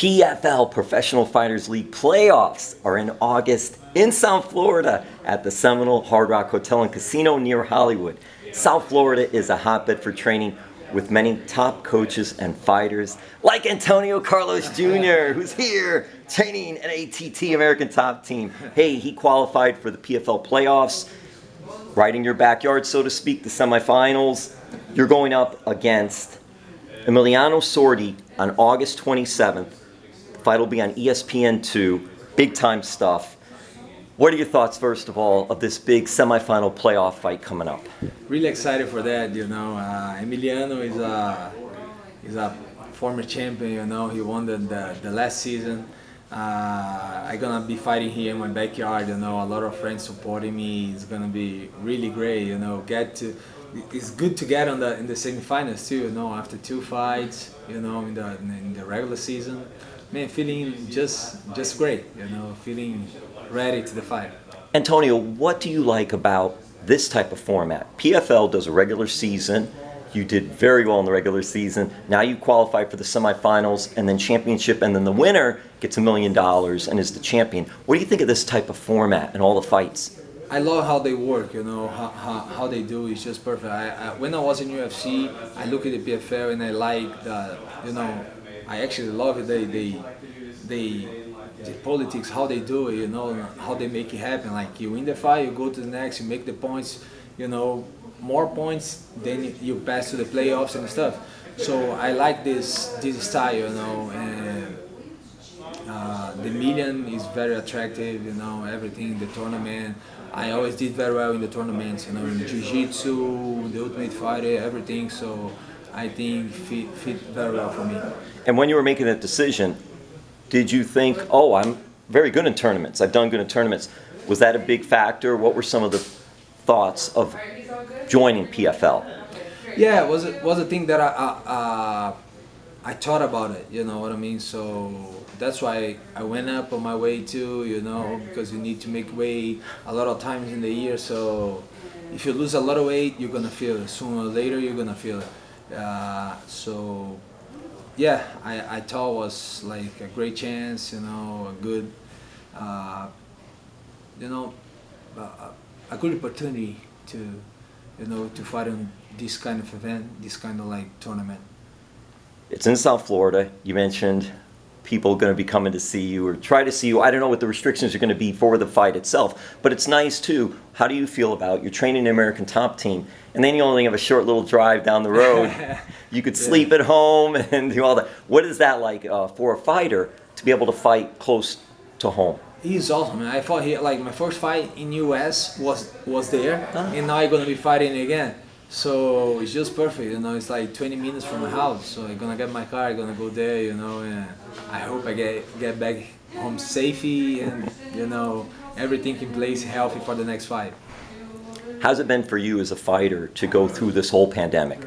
PFL, Professional Fighters League playoffs are in August in South Florida at the Seminole Hard Rock Hotel and Casino near Hollywood. South Florida is a hotbed for training with many top coaches and fighters like Antonio Carlos Jr., who's here training an ATT American Top Team. Hey, he qualified for the PFL playoffs, right in your backyard, so to speak, the semifinals. You're going up against Emiliano Sordi on August 27th. The fight will be on ESPN2, big time stuff. What are your thoughts, first of all, of this big semifinal playoff fight coming up? Really excited for that, you know. Emiliano is a former champion, you know. He won the last season. I'm gonna be fighting here in my backyard, you know. A lot of friends supporting me. It's gonna be really great, you know. It's good to get in the semifinals too, you know. After 2 fights, you know, in the regular season, man, feeling just great, you know. Feeling ready to the fight. Antonio, what do you like about this type of format? PFL does a regular season. You did very well in the regular season. Now you qualify for the semifinals and then championship, and then the winner gets $1 million and is the champion. What do you think of this type of format and all the fights? I love how they work, you know, how they do is just perfect. When I was in UFC, I look at the PFL and I like the, you know, I actually love it. The politics, how they do it, you know, how they make it happen. Like, you win the fight, you go to the next, you make the points, you know, more points, then you pass to the playoffs and stuff. So I like this style, you know, and the million is very attractive, you know, everything, the tournament. I always did very well in the tournaments, you know, in Jiu-Jitsu, the Ultimate Fighter, everything. So I think fit very well for me. And when you were making that decision, did you think, oh, I'm very good in tournaments, I've done good in tournaments? Was that a big factor? What were some of the thoughts of joining PFL? Yeah, it was a thing that I thought about it, you know what I mean? So that's why I went up on my weight too, you know, because you need to make weight a lot of times in the year. So if you lose a lot of weight, you're gonna feel it. Sooner or later, you're gonna feel it. So yeah, I thought it was like a great chance, you know, a good, you know, a good opportunity to, you know, to fight in this kind of event, this kind of like tournament. It's in South Florida. You mentioned people going to be coming to see you or try to see you. I don't know what the restrictions are going to be for the fight itself, but it's nice too. How do you feel about you're training an American Top Team, and then you only have a short little drive down the road. You could sleep at home and do all that. What is that like for a fighter to be able to fight close to home? He's awesome, man. I fought here, like my first fight in US was there, and now I'm gonna be fighting again. So it's just perfect, you know. It's like 20 minutes from my house, so I'm gonna get my car, I'm gonna go there, you know, and I hope I get back home safely and, you know, everything in place, healthy for the next fight. How's it been for you as a fighter to go through this whole pandemic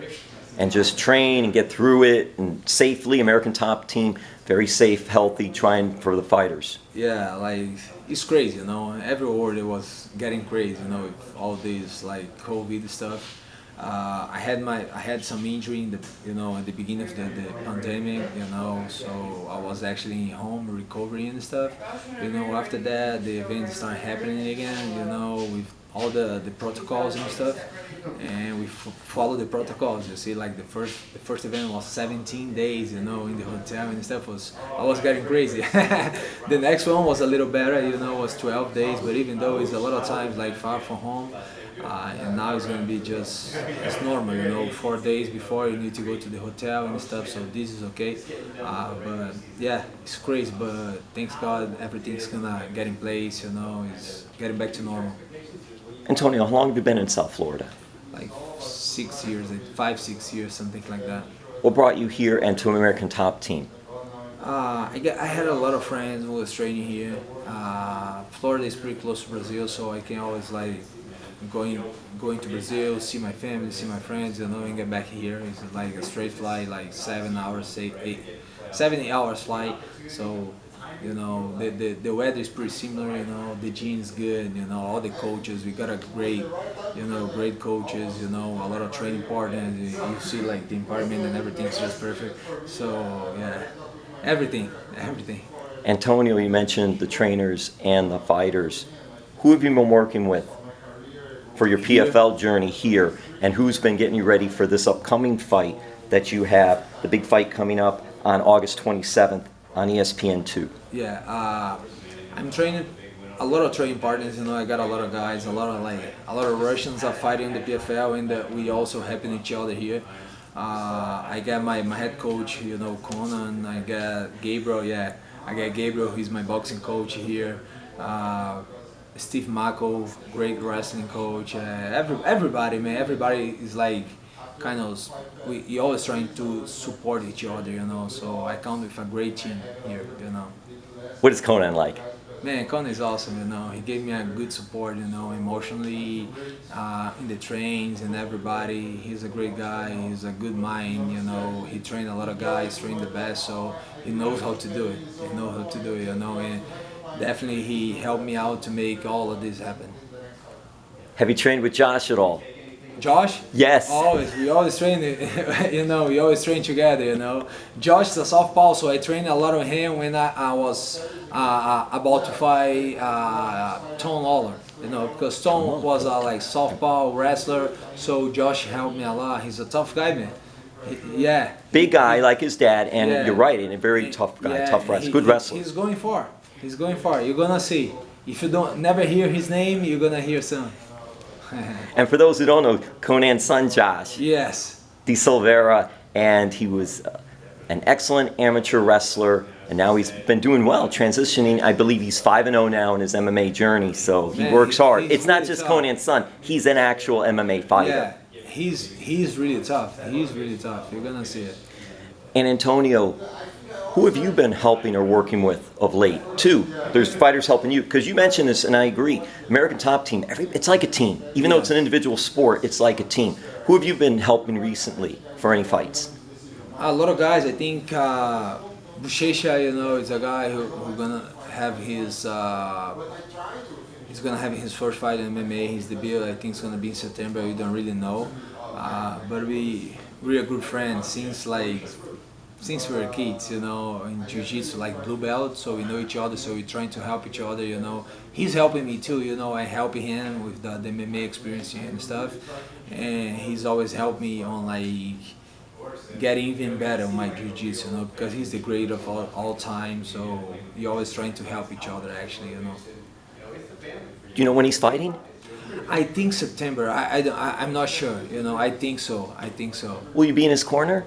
and just train and get through it and safely? American Top Team, very safe, healthy, trying for the fighters. Yeah, like it's crazy, you know. Everywhere it was getting crazy, you know, with all this like COVID stuff. I had some injury in the, you know, at the beginning of the pandemic, you know, so I was actually home recovering and stuff. You know, after that the events started happening again, you know, with all the protocols and stuff, and we follow the protocols. You see, like the first event was 17 days, you know, in the hotel and stuff. I was getting crazy. The next one was a little better, you know, was 12 days, but even though it's a lot of times like far from home, and now it's gonna be just as normal, you know, 4 days before you need to go to the hotel and stuff, so this is okay. But yeah, it's crazy, but thanks God everything's gonna get in place, you know, it's getting back to normal. Antonio, how long have you been in South Florida? Like 6 years, like 5-6 years, something like that. What brought you here and to American Top Team? I had a lot of friends who was training here. Florida is pretty close to Brazil, so I can always like going to Brazil, see my family, see my friends, you know, and get back here. It's like a straight flight, like 7 hours, 8 7 hours flight. So You know, the weather is pretty similar. You know, the gym's good. You know, all the coaches, we got a great, you know, great coaches. You know, a lot of training partners. You see like the environment and everything's just perfect. So yeah, everything. Antonio, you mentioned the trainers and the fighters. Who have you been working with for your PFL journey here, and who's been getting you ready for this upcoming fight that you have, the big fight coming up on August 27th on ESPN2? Yeah, I'm training a lot of training partners. You know, I got a lot of guys, a lot of Russians are fighting in the PFL, and we also helping each other here. I got my head coach, you know, Conan. I got Gabriel. Yeah, I got Gabriel, who's my boxing coach here. Steve Mako, great wrestling coach. Everybody, man, everybody is like kind of, we always trying to support each other, you know. So I count with a great team here, you know. What is Conan like? Man, Conan is awesome, you know. He gave me a good support, you know, emotionally, in the trains and everybody. He's a great guy. He's a good mind, you know. He trained a lot of guys, trained the best, so he knows how to do it. He knows how to do it, you know. And definitely he helped me out to make all of this happen. Have you trained with Josh at all? Josh? Yes. Always. We always train, you know, we always train together, you know. Josh is a southpaw, so I trained a lot of him when I was about to fight Tom Lawler, you know, because Tom was a like southpaw wrestler, so Josh helped me a lot. He's a tough guy, man. Yeah. Big guy like his dad, and Yeah. you're right, and a very tough guy, tough wrestler, good wrestler. He's going far. He's going far. You're gonna see. If you don't never hear his name, you're gonna hear soon. And for those who don't know, Conan's son Josh Yes. De Silveira, and he was an excellent amateur wrestler, and now he's been doing well, transitioning. I believe he's 5-0 now in his MMA journey, so he Man, works hard. he's It's not really just tough. Conan's son; he's an actual MMA fighter. Yeah. He's really tough. He's really tough. You're gonna see it. And Antonio, who have you been helping or working with of late? Too, there's fighters helping you, because you mentioned this, and I agree. American Top Team, it's like a team. Even though it's an individual sport, it's like a team. Who have you been helping recently for any fights? A lot of guys. I think Buchecha, you know, is a guy who's gonna have his. He's gonna have his first fight in MMA. His debut, I think, it's gonna be in September. We don't really know, but we're good friends since we were kids, you know, in jiu-jitsu, like blue belt, so we know each other, so we're trying to help each other, you know. He's helping me too, you know, I help him with the MMA experience and stuff, and he's always helped me on like getting even better on my jiu-jitsu, you know, because he's the great of all time, so we're always trying to help each other actually, you know. Do you know when he's fighting? I think September, I'm not sure, you know, I think so. Will you be in his corner?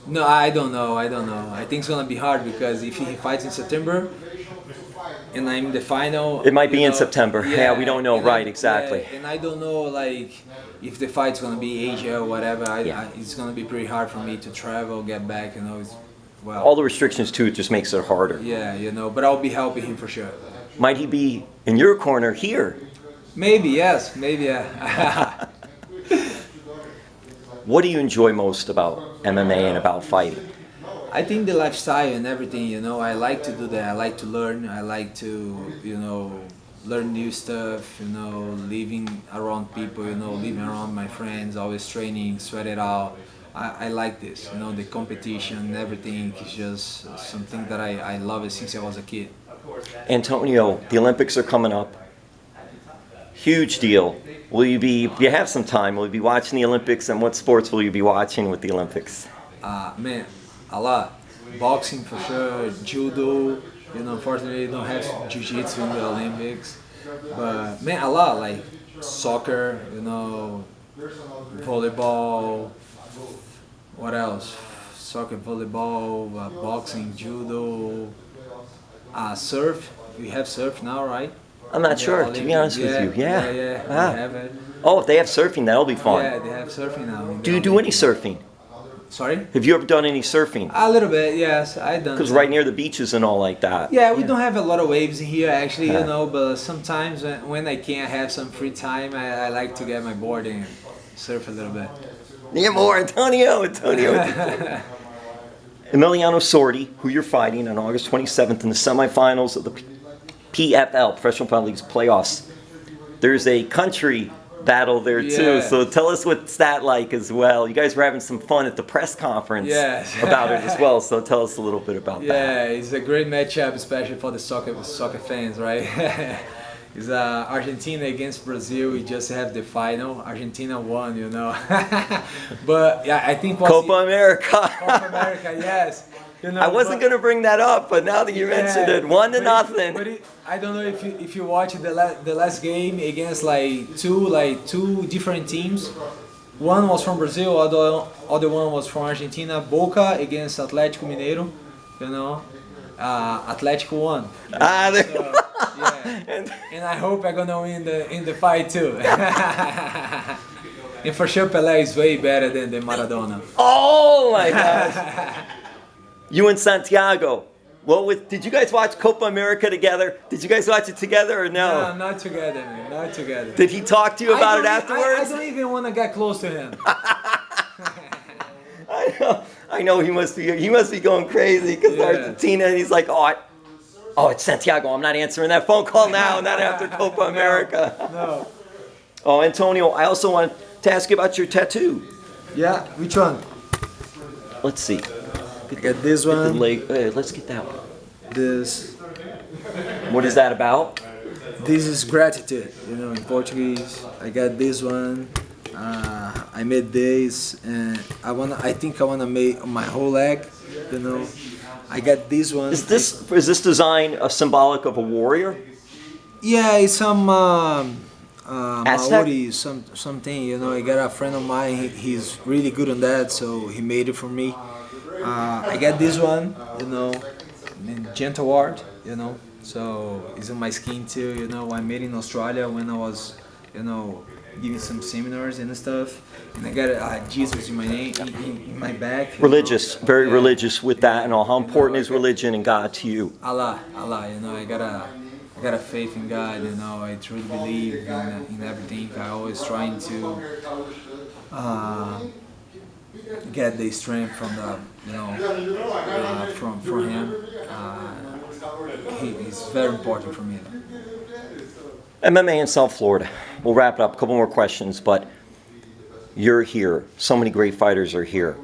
No, I don't know. I think it's gonna be hard because if he fights in September and I'm in the final, It might be you in know, September. Yeah, we don't know. and Right, exactly. Yeah, and I don't know like if the fight's gonna be Asia or whatever. Yeah. It's gonna be pretty hard for me to travel, get back. You know, well. All the restrictions too, it just makes it harder. Yeah, you know, but I'll be helping him for sure. Might he be in your corner here? Maybe yes, maybe yeah. What do you enjoy most about MMA and about fighting? I think the lifestyle and everything, you know, I like to do that. I like to learn. I like to, you know, learn new stuff, you know, living around people, you know, living around my friends, always training, sweat it out. I like this, you know, the competition and everything is just something that I love it since I was a kid. Antonio, the Olympics are coming up. Huge deal. Will you be, if you have some time, will you be watching the Olympics, and what sports will you be watching with the Olympics? Man, a lot. Boxing for sure, judo, you know, unfortunately they don't have jiu-jitsu in the Olympics. But man, a lot, like soccer, you know, volleyball, what else? Soccer, volleyball, boxing, judo, surf. We have surf now, right? I'm not sure, to be honest with you. Yeah. Yeah, we have it. Oh, if they have surfing, that'll be fun. Yeah, they have surfing now. Do you do any surfing? Sorry? Have you ever done any surfing? A little bit, yes, I done. Because right near the beaches and all like that. Yeah, we don't have a lot of waves in here actually, you know, but sometimes when I can have some free time, I like to get my board and surf a little bit. Yeah, more, Antonio. Emiliano Sordi, who you're fighting on August 27th in the semifinals of the PFL, Professional Fighting League's playoffs. There's a country battle there too, so tell us what's that like as well. You guys were having some fun at the press conference about it as well, so tell us a little bit about that. Yeah, it's a great matchup, especially for the soccer fans, right? It's Argentina against Brazil. We just have the final. Argentina won, you know. But yeah, I think Copa America. Copa America, yes. You know, I wasn't going to bring that up, but now that you mentioned it, 1-0. I don't know if you watched the last game against two different teams. One was from Brazil, other one was from Argentina. Boca against Atlético Mineiro, you know. Atlético won. And I hope I'm gonna win in the fight too. And for sure, Pelé is way better than Maradona. Oh my gosh! You and Santiago. Did you guys watch Copa America together? Did you guys watch it together or no? No, not together, man. Not together. Did he talk to you about it afterwards? I don't even want to get close to him. I know he must be going crazy because Argentina, and he's like, oh, it's Santiago. I'm not answering that phone call now, not after Copa America. No. Oh, Antonio, I also want to ask you about your tattoo. Yeah, which one? Let's see. I got this one. Let's get that one. This. What is that about? This is gratitude, you know, in Portuguese. I got this one. I made this, and I think I wanna make my whole leg, you know. I got this one. Is this design symbolic of a warrior? Yeah, it's some Maori, Aztec? something, you know. I got a friend of mine. He's really good on that, so he made it for me. I got this one, you know, in gentle art, you know. So it's on my skin too, you know. I made it in Australia when I was, you know, giving some seminars and stuff. And I got Jesus in my name, in my back. Religious, very religious with that and all. How important is religion and God to you? Allah, you know. I got a faith in God, you know. I truly believe in everything. I always trying to get the strength from the, you know, from Him. He's very important for me. MMA in South Florida. We'll wrap it up. A couple more questions, but you're here. So many great fighters are here.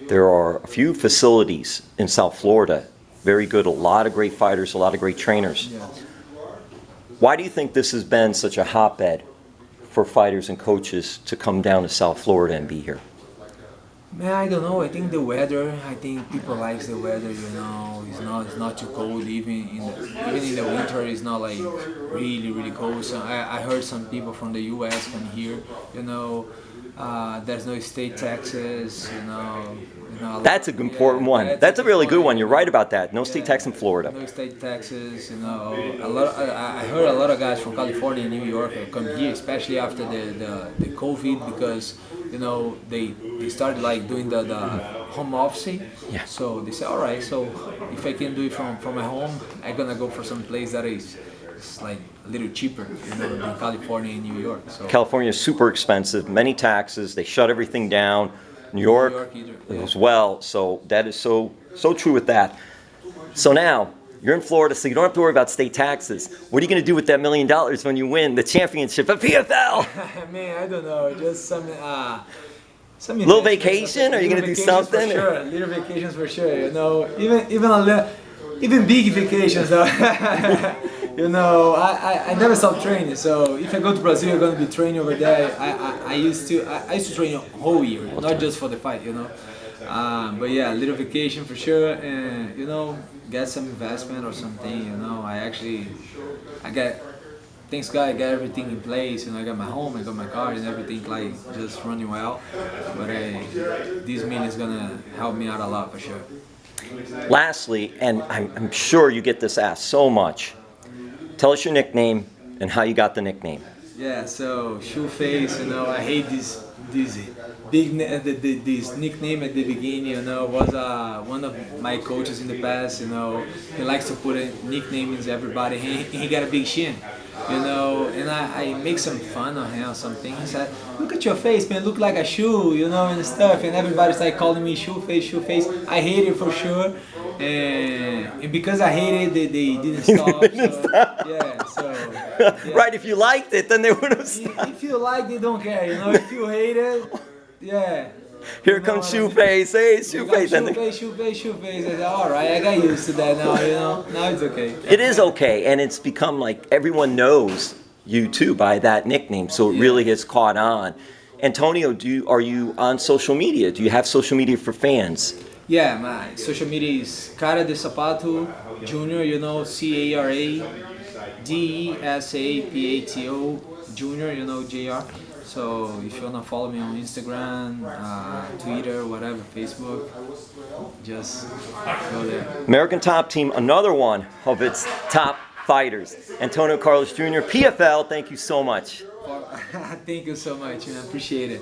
There are a few facilities in South Florida. Very good. A lot of great fighters, a lot of great trainers. Yeah. Why do you think this has been such a hotbed for fighters and coaches to come down to South Florida and be here? Man, I don't know. I think the weather. I think people like the weather. You know, it's not too cold. Even in the winter, it's not like really cold. So I heard some people from the U.S. come here. You know, there's no state taxes. You know. That's an important one. That's a really good one. You're right about that. No state tax in Florida. No state taxes. You know, I heard a lot of guys from California and New York come here, especially after the COVID, because, you know, they started like doing the home office. Yeah. So they said, all right, so if I can do it from my home, I'm gonna go for some place that is like a little cheaper, you know, than California and New York. So California is super expensive, many taxes. They shut everything down. New York as well. So that is so true with that. So now you're in Florida, so you don't have to worry about state taxes. What are you going to do with that $1 million when you win the championship at PFL? Man, I don't know. Just some little vacation? Are you going to do something? For sure. Little vacations for sure. You know, even big vacations though. You know, I never stop training. So if I go to Brazil, I'm gonna be training over there. I used to train a whole year, not just for the fight. You know, but yeah, little vacation for sure, and, you know, get some investment or something. You know, thanks God, I got everything in place. You know, I got my home, I got my car, and everything like just running well. But this million is gonna help me out a lot for sure. Lastly, and I'm sure you get this asked so much, tell us your nickname and how you got the nickname. Yeah, so Shoeface, you know, I hate this this nickname at the beginning, you know, was one of my coaches in the past. You know, he likes to put a nickname in everybody. He got a big chin, you know, and I make some fun of him, some things. I, look at your face, man, look like a shoe, you know, and stuff. And everybody's like calling me Shoeface, Shoeface. I hate it for sure, and because I hate it, they didn't stop. Yeah. Right, if you liked it, then they would have stopped. If you like, they don't care, you know. If you hate it, yeah. Here comes Shoeface. Hey, Shoeface. Shoeface. I said, all right, I got used to that now, you know. Now it's okay. It is okay, and it's become like everyone knows you too by that nickname, so it really has caught on. Antonio, are you on social media? Do you have social media for fans? Yeah, my social media is Cara de Sapato Junior, you know, CARADESAPATO Junior, you know, JR. So if you wanna follow me on Instagram, Twitter, whatever, Facebook, just go there. American Top Team, another one of its top fighters. Antonio Carlos Jr., PFL, thank you so much. Thank you so much, man. I appreciate it.